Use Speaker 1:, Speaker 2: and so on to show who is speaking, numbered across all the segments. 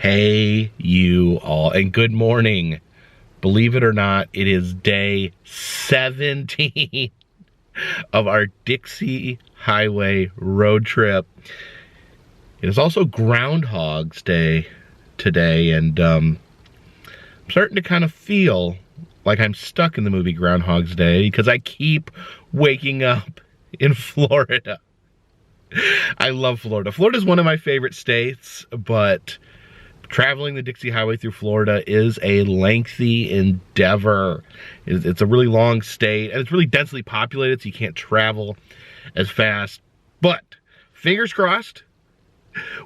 Speaker 1: Hey, you all, and good morning. Believe it or not, it is day 17 of our Dixie Highway road trip. It is also Groundhog's Day today, and I'm starting to kind of feel like I'm stuck in the movie Groundhog's Day because I keep waking up in Florida. I love Florida. Florida is one of my favorite states, but traveling the Dixie Highway through Florida is a lengthy endeavor. It's a really long state, and it's really densely populated, so you can't travel as fast. But fingers crossed,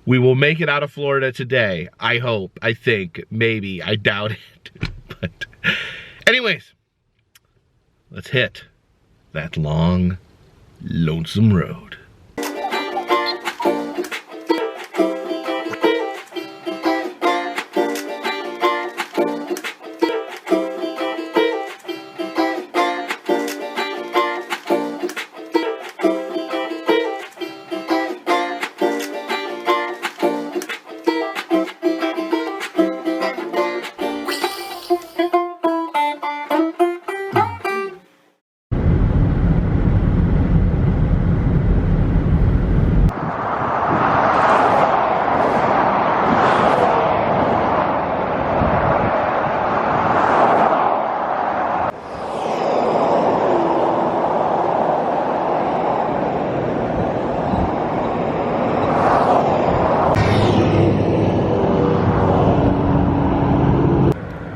Speaker 1: we will make it out of Florida today. I hope, I think, maybe, I doubt it. But anyways, let's hit that long, lonesome road.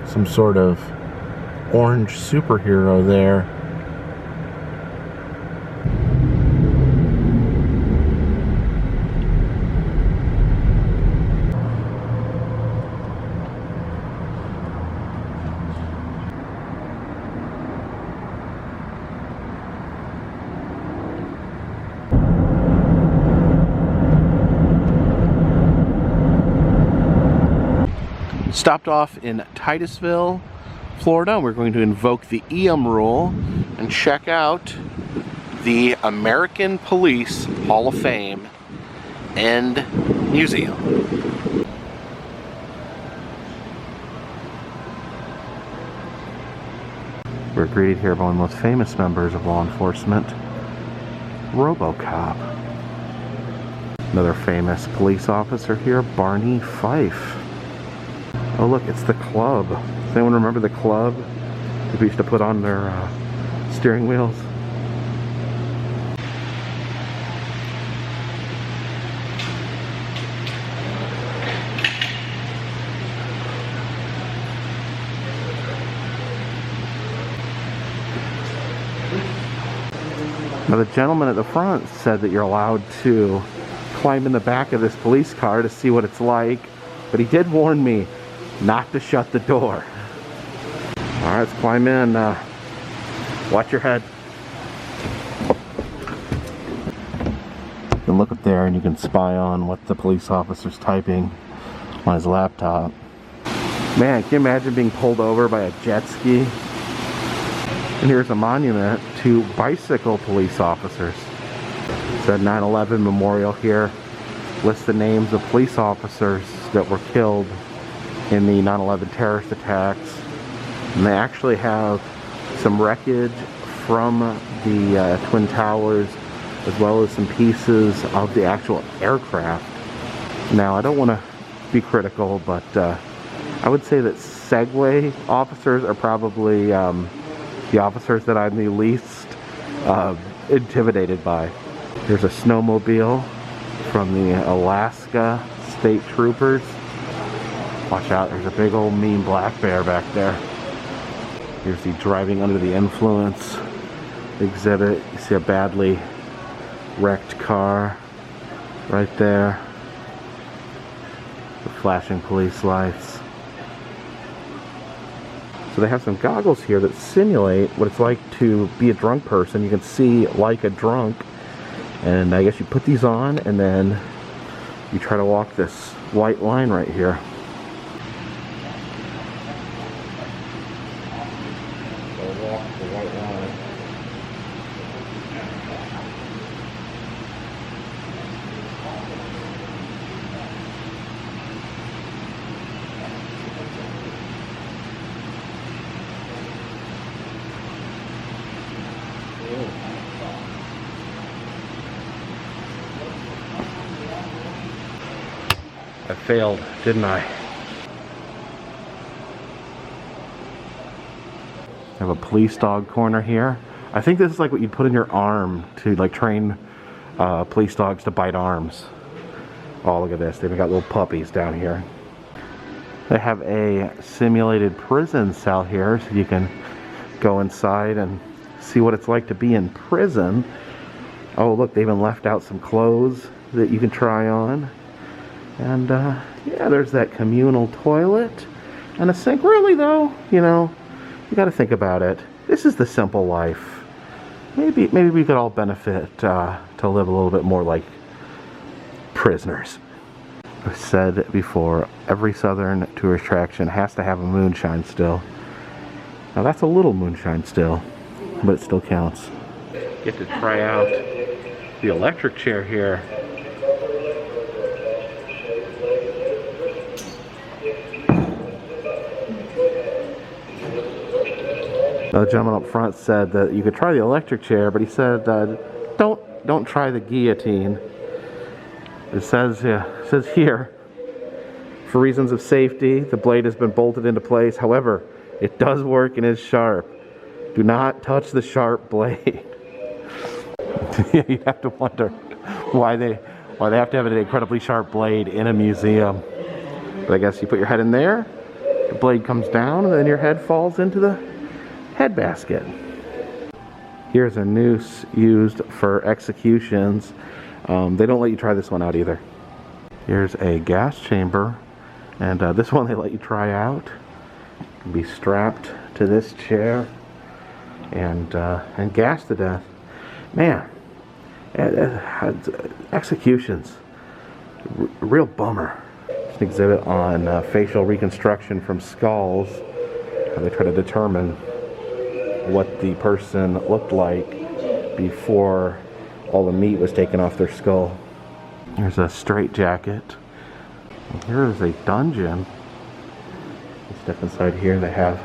Speaker 1: Some sort of orange superhero there. Stopped off in Titusville, Florida. We're going to invoke the rule and check out the American Police Hall of Fame and Museum. We're greeted here by one of the most famous members of law enforcement, RoboCop. Another famous police officer here, Barney Fife. Oh look, it's the club. Does anyone remember the club that we used to put on their steering wheels? Now the gentleman at the front said that you're allowed to climb in the back of this police car to see what it's like, but he did warn me not to shut the door. Alright, let's climb in. Watch your head. You can look up there and you can spy on what the police officer's typing on his laptop. Man, can you imagine being pulled over by a jet ski? And here's a monument to bicycle police officers. It's a 9/11 memorial here. Lists the names of police officers that were killed in the 9/11 terrorist attacks, and they actually have some wreckage from the Twin Towers, as well as some pieces of the actual aircraft. Now, I don't want to be critical, but I would say that Segway officers are probably the officers that I'm the least intimidated by. Here's a snowmobile from the Alaska State Troopers. Watch out, there's a big old mean black bear back there. Here's the driving under the influence exhibit. You see a badly wrecked car right there. The flashing police lights. So they have some goggles here that simulate what it's like to be a drunk person. You can see like a drunk. And I guess you put these on and then you try to walk this white line right here. failed, didn't I? I have a police dog corner here. I think this is like what you'd put in your arm to like train police dogs to bite arms. Oh, look at this. They've got little puppies down here. They have a simulated prison cell here, so you can go inside and see what it's like to be in prison. Oh, look, they even left out some clothes that you can try on. And yeah, there's that communal toilet and a sink. Really though, you know, you got to think about it. This is the simple life. Maybe we could all benefit to live a little bit more like prisoners. I've said before, every southern tourist attraction has to have a moonshine still. Now that's a little moonshine still, but it still counts. Get to try out the electric chair here. The gentleman up front said that you could try the electric chair, but he said, don't try the guillotine. It says here, for reasons of safety, the blade has been bolted into place. However, it does work and is sharp. Do not touch the sharp blade. You have to wonder why they have to have an incredibly sharp blade in a museum. But I guess you put your head in there, the blade comes down, and then your head falls into the head basket. Here's a noose used for executions. They don't let you try this one out either. Here's a gas chamber, and this one they let you try out. You can be strapped to this chair and gassed to death. Man, executions, real bummer. It's an exhibit on facial reconstruction from skulls. They try to determine what the person looked like before all the meat was taken off their skull. There's a straitjacket. Here's a dungeon. You step inside here, they have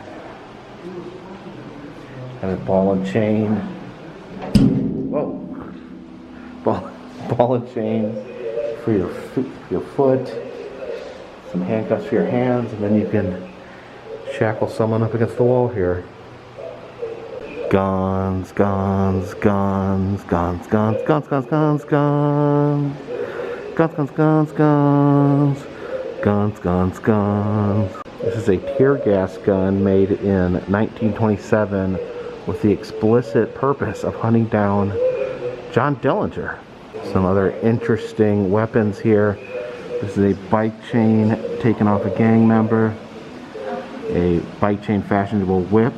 Speaker 1: a ball and chain. Whoa! Ball and chain for your foot. Some handcuffs for your hands, and then you can shackle someone up against the wall here. Guns, guns, guns, guns, guns, guns, guns, guns, guns. Guns, guns, guns, guns. Guns, guns, guns. This is a tear gas gun made in 1927 with the explicit purpose of hunting down John Dillinger. Some other interesting weapons here. This is a bike chain taken off a gang member. A bike chain fashionable whip.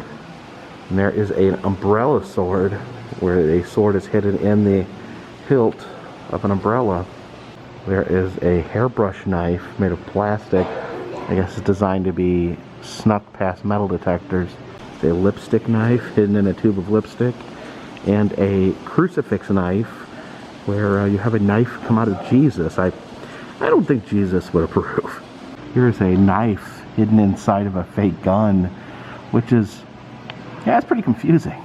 Speaker 1: And there is an umbrella sword, where a sword is hidden in the hilt of an umbrella. There is a hairbrush knife made of plastic. I guess it's designed to be snuck past metal detectors. It's a lipstick knife hidden in a tube of lipstick. And a crucifix knife, where you have a knife come out of Jesus. I don't think Jesus would approve. Here's a knife hidden inside of a fake gun, which is, yeah, it's pretty confusing.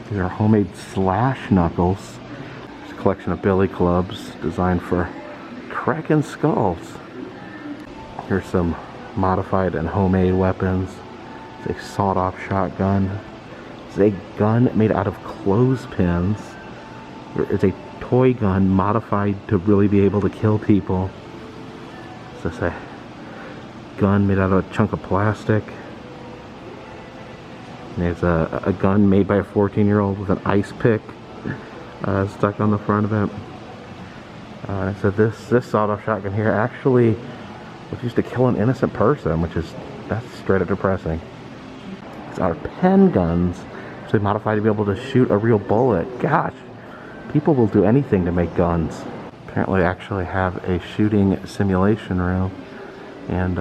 Speaker 1: These are homemade slash knuckles. There's a collection of billy clubs designed for cracking skulls. Here's some modified and homemade weapons. It's a sawed-off shotgun. It's a gun made out of clothespins. It's a toy gun modified to really be able to kill people. It's a gun made out of a chunk of plastic. There's a gun made by a 14-year-old with an ice pick stuck on the front of it. So this sawed-off shotgun here actually was used to kill an innocent person, that's straight up depressing. These are pen guns, actually modified to be able to shoot a real bullet. Gosh, people will do anything to make guns. Apparently they actually have a shooting simulation room, and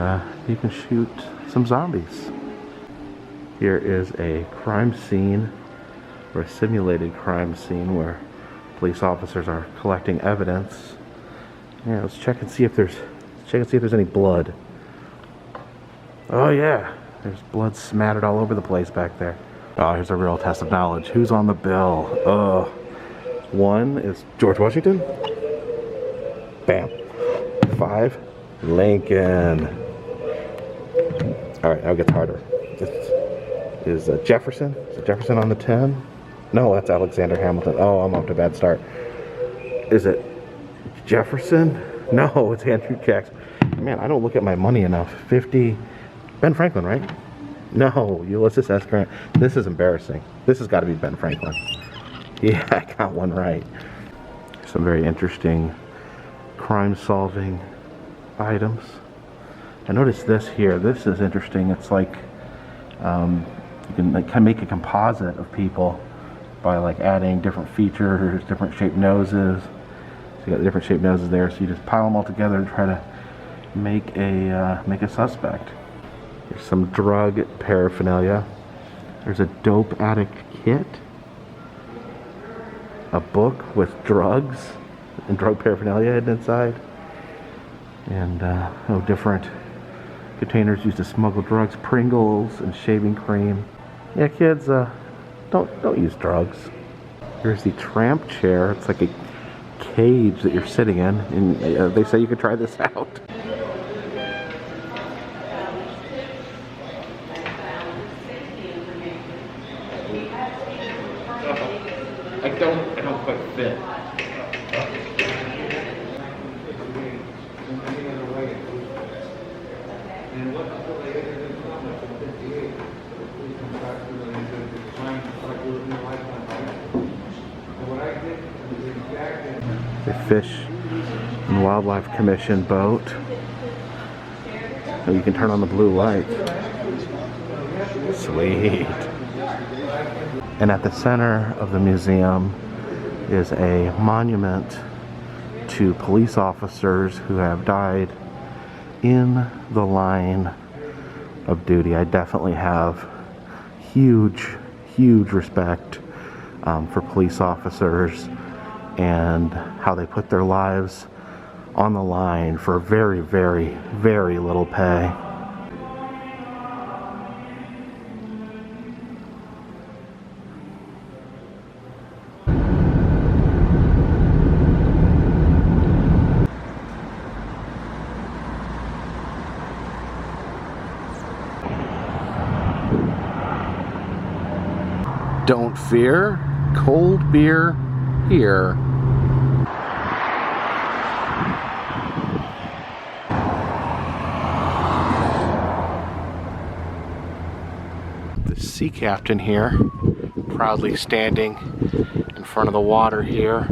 Speaker 1: you can shoot some zombies. Here is a crime scene, or a simulated crime scene, where police officers are collecting evidence. Yeah, let's check and see if there's any blood. Oh yeah, there's blood smattered all over the place back there. Oh, here's a real test of knowledge. Who's on the bill? One is George Washington. Bam. 5. Lincoln. Alright, now it gets harder. Is Jefferson? Is it Jefferson on the 10? No, that's Alexander Hamilton. Oh, I'm off to a bad start. Is it Jefferson? No, it's Andrew Jackson. Man, I don't look at my money enough. 50. Ben Franklin, right? No, Ulysses S. Grant. This is embarrassing. This has got to be Ben Franklin. Yeah, I got one right. Some very interesting crime-solving items. I noticed this here. This is interesting. It's like you can kind of make a composite of people by like adding different features, different shaped noses. So you got different shaped noses there. So you just pile them all together and try to make a suspect. There's some drug paraphernalia. There's a dope addict kit, a book with drugs and drug paraphernalia hidden inside, and different containers used to smuggle drugs, Pringles and shaving cream. Yeah, kids, don't use drugs. Here's the tramp chair. It's like a cage that you're sitting in, and they say you could try this out. I don't quite fit. The Fish and Wildlife Commission boat. So you can turn on the blue light. Sweet. And at the center of the museum is a monument to police officers who have died in the line of duty. I definitely have huge respect for police officers and how they put their lives on the line for very little pay. Don't fear, cold beer here. The sea captain here, proudly standing in front of the water here.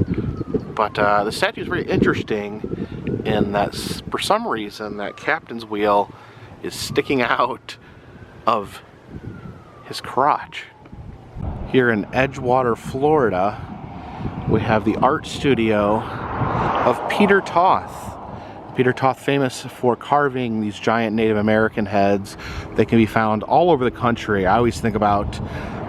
Speaker 1: But the statue is very interesting in that for some reason that captain's wheel is sticking out of his crotch. Here in Edgewater, Florida, we have the art studio of Peter Toth. Peter Toth, famous for carving these giant Native American heads. They can be found all over the country. I always think about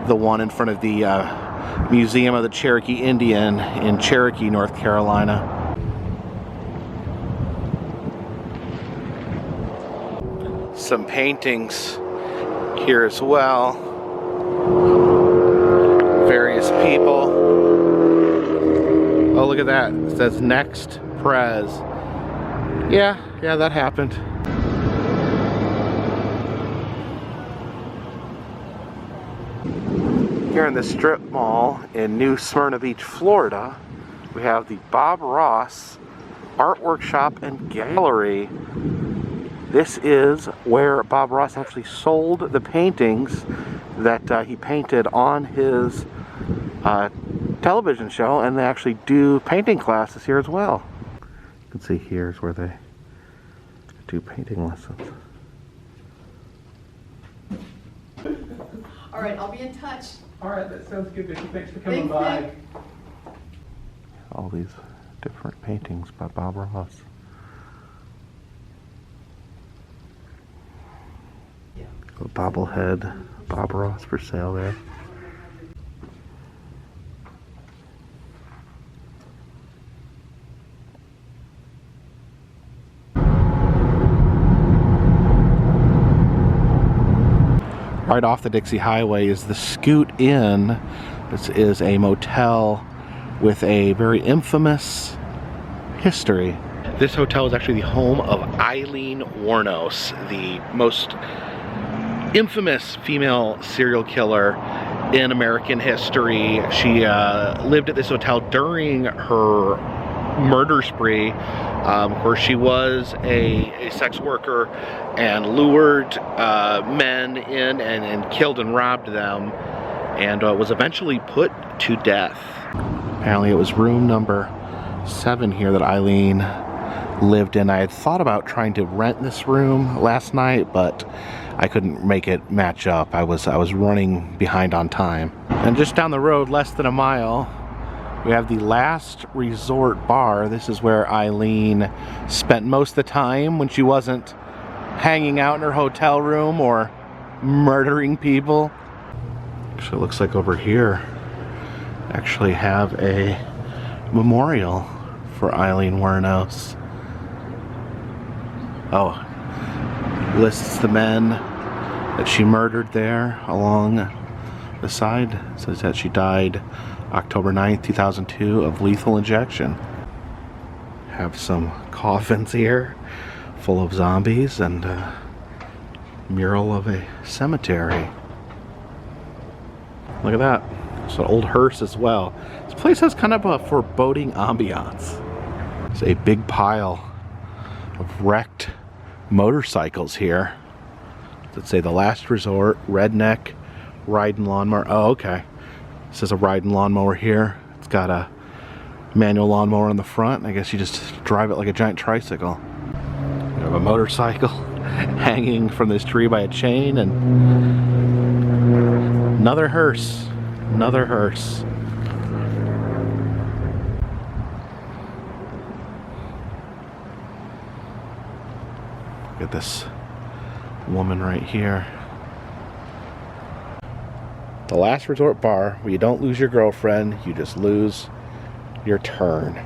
Speaker 1: the one in front of the Museum of the Cherokee Indian in Cherokee, North Carolina. Some paintings here as well. Various people. Oh, look at that. It says next Prez. Yeah, that happened. Here in the strip mall in New Smyrna Beach, Florida, we have the Bob Ross Art Workshop and Gallery. This is where Bob Ross actually sold the paintings that he painted on his television show, and they actually do painting classes here as well. You can see here's where they do painting lessons.
Speaker 2: All right, I'll be in touch.
Speaker 3: All right, that sounds good, Vicki. Thanks for coming by.
Speaker 2: Nick.
Speaker 1: All these different paintings by Bob Ross.
Speaker 2: Yeah.
Speaker 1: A bobblehead Bob Ross for sale there. Right off the Dixie Highway is the Scoot Inn. This is a motel with a very infamous history. This hotel is actually the home of Eileen Wuornos, the most infamous female serial killer in American history. She lived at this hotel during her murder spree. Of course, she was a sex worker and lured men in and killed and robbed them, and was eventually put to death. Apparently it was room number 7 here that Eileen lived in. I had thought about trying to rent this room last night, but I couldn't make it match up. I was running behind on time. And just down the road, less than a mile, we have the Last Resort Bar. This is where Eileen spent most of the time when she wasn't hanging out in her hotel room or murdering people. Actually, it looks like over here actually have a memorial for Eileen Wuornos. Oh, lists the men that she murdered there along the side. It says that she died October 9th, 2002 of lethal injection. Have some coffins here full of zombies and a mural of a cemetery. Look at that. It's an old hearse as well. This place has kind of a foreboding ambiance. There's a big pile of wrecked motorcycles here that say The Last Resort, Redneck, Riding Lawnmower. Oh, okay. This is a riding lawnmower here. It's got a manual lawnmower on the front. I guess you just drive it like a giant tricycle. We have a motorcycle hanging from this tree by a chain, and another hearse. Another hearse. Look at this woman right here. The Last Resort Bar, where you don't lose your girlfriend, you just lose your turn.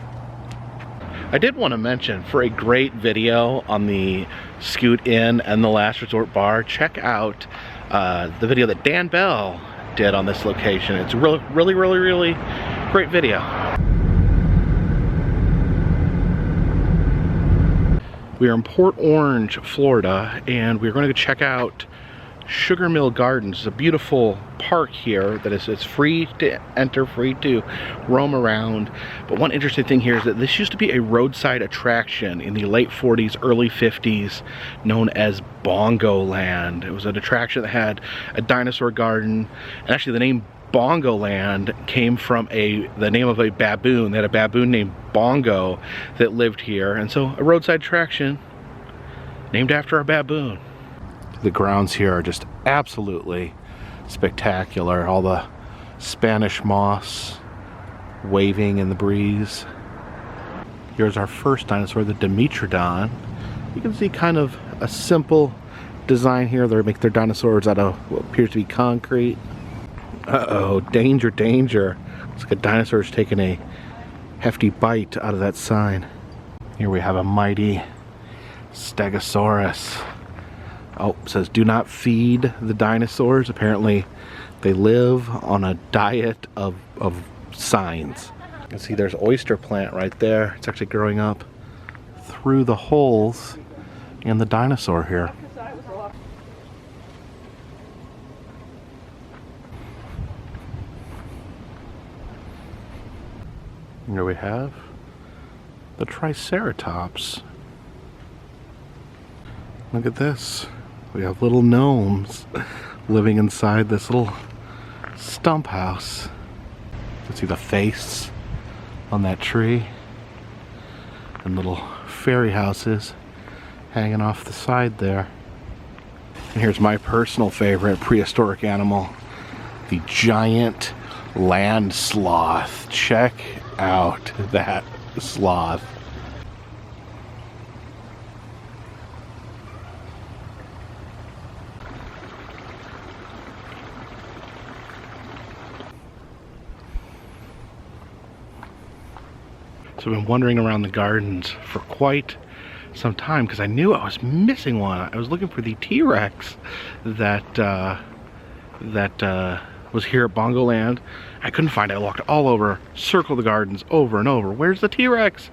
Speaker 1: I did want to mention, for a great video on the Scoot Inn and the Last Resort Bar, check out the video that Dan Bell did on this location. It's a really great video. We are in Port Orange, Florida, and we're going to go check out Sugar Mill Gardens. It's a beautiful park here that is free to enter, free to roam around. But one interesting thing here is that this used to be a roadside attraction in the late 40s, early 50s, known as Bongo Land. It was an attraction that had a dinosaur garden, and actually the name Bongo Land came from the name of a baboon. They had a baboon named Bongo that lived here, and so a roadside attraction named after a baboon. The grounds here are just absolutely spectacular. All the Spanish moss waving in the breeze. Here's our first dinosaur, the Dimetrodon. You can see kind of a simple design here. They make their dinosaurs out of what appears to be concrete. Uh-oh, danger, danger. Looks like a dinosaur's taking a hefty bite out of that sign. Here we have a mighty Stegosaurus. Oh, it says do not feed the dinosaurs. Apparently they live on a diet of signs. You can see there's oyster plant right there. It's actually growing up through the holes in the dinosaur here. Here we have the Triceratops. Look at this. We have little gnomes living inside this little stump house. You can see the face on that tree, and little fairy houses hanging off the side there. And here's my personal favorite prehistoric animal, the giant land sloth. Check out that sloth. So I've been wandering around the gardens for quite some time because I knew I was missing one. I was looking for the T-Rex that was here at Bongo Land. I couldn't find it. I walked all over, circled the gardens over and over. Where's the T-Rex?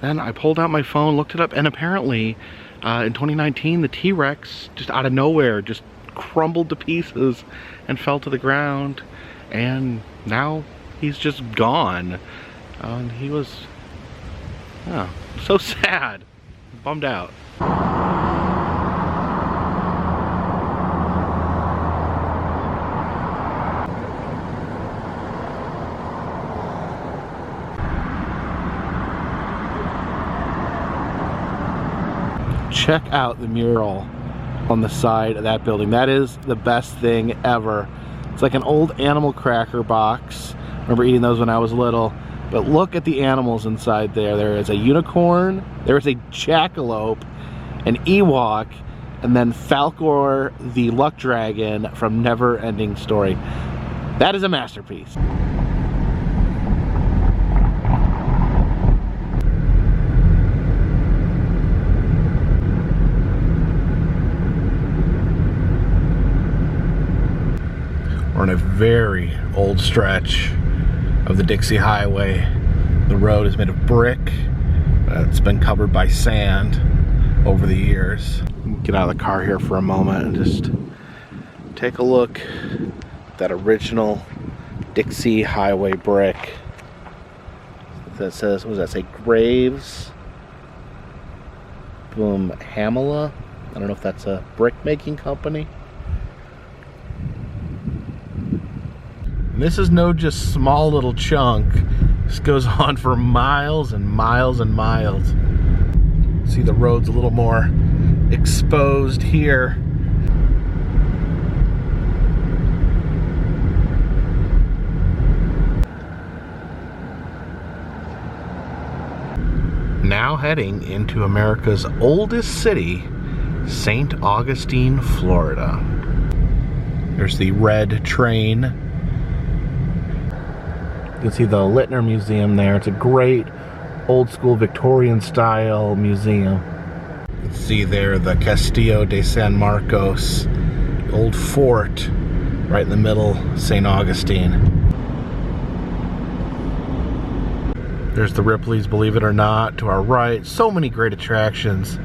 Speaker 1: Then I pulled out my phone, looked it up, and apparently in 2019 the T-Rex just out of nowhere just crumbled to pieces and fell to the ground, and now he's just gone. And he was, oh, so sad, bummed out. Check out the mural on the side of that building. That is the best thing ever. It's like an old animal cracker box. I remember eating those when I was little. But look at the animals inside there. There is a unicorn, there is a jackalope, an Ewok, and then Falcor the Luck Dragon from Never Ending Story. That is a masterpiece. We're on a very old stretch of the Dixie Highway. The road is made of brick. It's been covered by sand over the years. Get out of the car here for a moment and just take a look at that original Dixie Highway brick. That says, what does that say? Graves Boom Hamela. I don't know if that's a brick making company. And this is no just small little chunk. This goes on for miles and miles and miles. See, the road's a little more exposed here. Now heading into America's oldest city, St. Augustine, Florida. There's the red train. You can see the Littner Museum there. It's a great old school Victorian style museum. You can see there the Castillo de San Marcos, old fort right in the middle, St. Augustine. There's the Ripley's, believe it or not, to our right. So many great attractions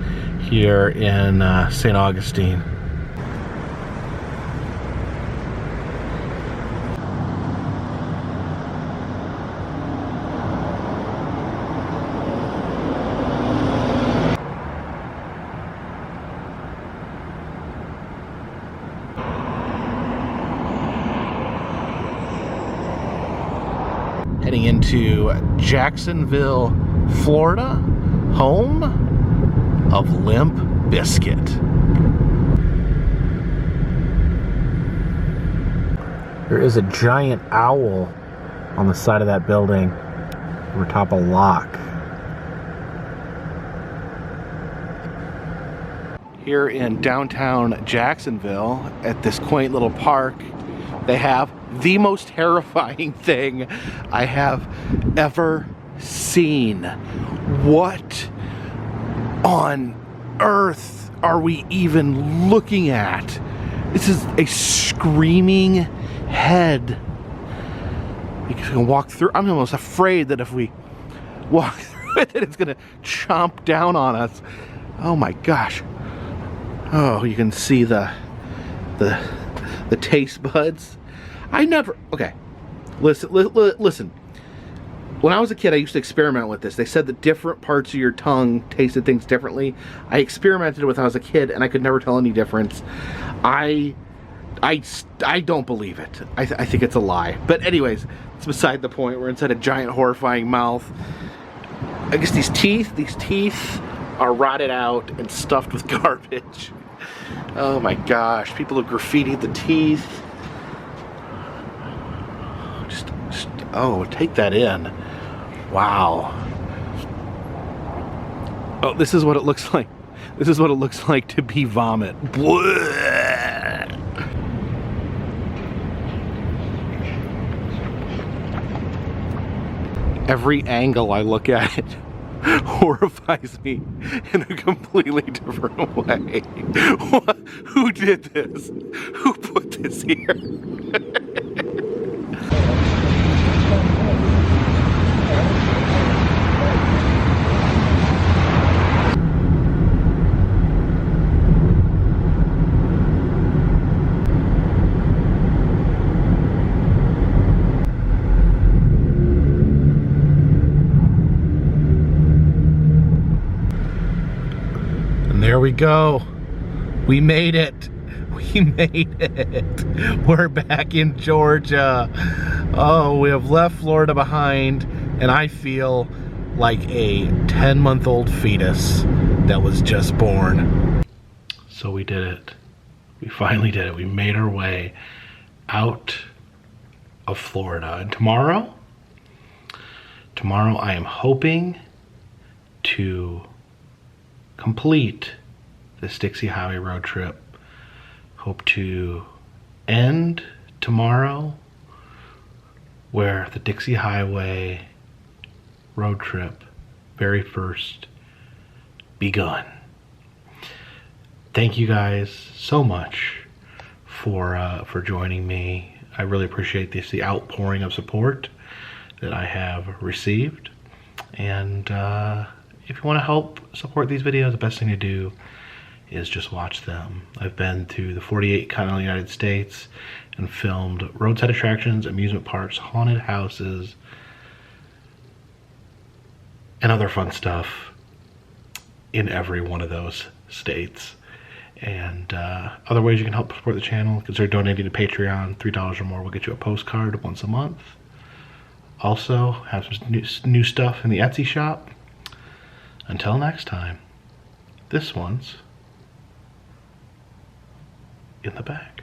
Speaker 1: here in St. Augustine. Heading into Jacksonville, Florida, home of Limp Bizkit. There is a giant owl on the side of that building over top a lock. Here in downtown Jacksonville, at this quaint little park, they have the most terrifying thing I have ever seen. What on earth are we even looking at? This is a screaming head. You can walk through. I'm almost afraid that if we walk through it, that it's gonna chomp down on us. Oh my gosh. Oh, you can see the taste buds. Okay, listen. When I was a kid, I used to experiment with this. They said that different parts of your tongue tasted things differently. I experimented with it when I was a kid, and I could never tell any difference. I don't believe it. I think it's a lie. But anyways, it's beside the point. We're inside a giant, horrifying mouth. I guess these teeth are rotted out and stuffed with garbage. Oh my gosh, people have graffitied the teeth. Oh, take that in. Wow. Oh, this is what it looks like. This is what it looks like to be vomit. Blech. Every angle I look at it horrifies me in a completely different way. Who did this? Who put this here? There we go. We made it. We made it. We're back in Georgia. Oh, we have left Florida behind, and I feel like a 10-month-old fetus that was just born. So we did it. We finally did it. We made our way out of Florida. And tomorrow I am hoping to complete this Dixie Highway road trip. Hope to end tomorrow where the Dixie Highway road trip very first begun. Thank you guys so much for joining me. I really appreciate this, the outpouring of support that I have received. And if you want to help support these videos, the best thing to do is just watch them. I've been to the 48 continental United States and filmed roadside attractions, amusement parks, haunted houses, and other fun stuff in every one of those states. And other ways you can help support the channel, consider donating to Patreon. $3 or more will get you a postcard once a month. Also, have some new stuff in the Etsy shop. Until next time, this one's in the back.